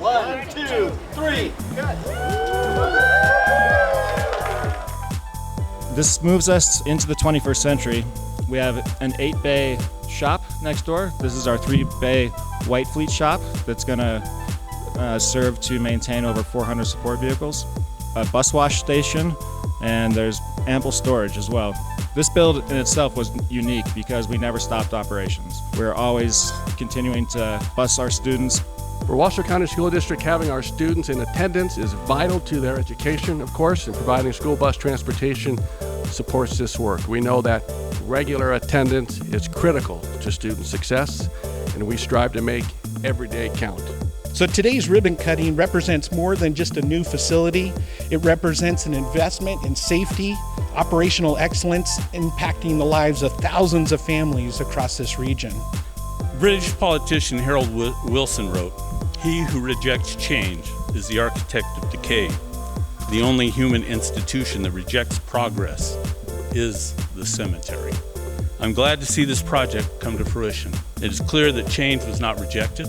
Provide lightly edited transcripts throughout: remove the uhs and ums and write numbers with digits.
1, 2, 3, This moves us into the 21st century. We have an 8-bay shop next door. This is our 3-bay White Fleet shop that's going to serve to maintain over 400 support vehicles, a bus wash station, and there's ample storage as well. This build in itself was unique because we never stopped operations. We're always continuing to bus our students. For Washoe County School District, having our students in attendance is vital to their education, of course, and providing school bus transportation supports this work. We know that regular attendance is critical to student success, and we strive to make every day count. So today's ribbon cutting represents more than just a new facility. It represents an investment in safety, operational excellence, impacting the lives of thousands of families across this region. British politician Harold Wilson wrote, "He who rejects change is the architect of decay. The only human institution that rejects progress is the cemetery." I'm glad to see this project come to fruition. It is clear that change was not rejected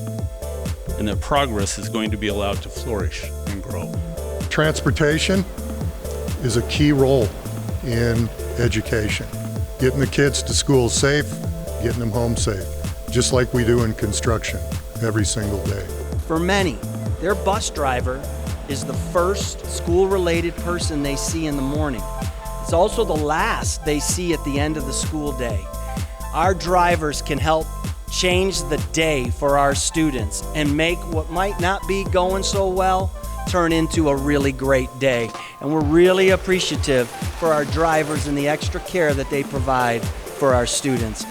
and that progress is going to be allowed to flourish and grow. Transportation is a key role in education. Getting the kids to school safe, getting them home safe, just like we do in construction every single day. For many, their bus driver is the first school-related person they see in the morning. It's also the last they see at the end of the school day. Our drivers can help change the day for our students and make what might not be going so well turn into a really great day. And we're really appreciative for our drivers and the extra care that they provide for our students.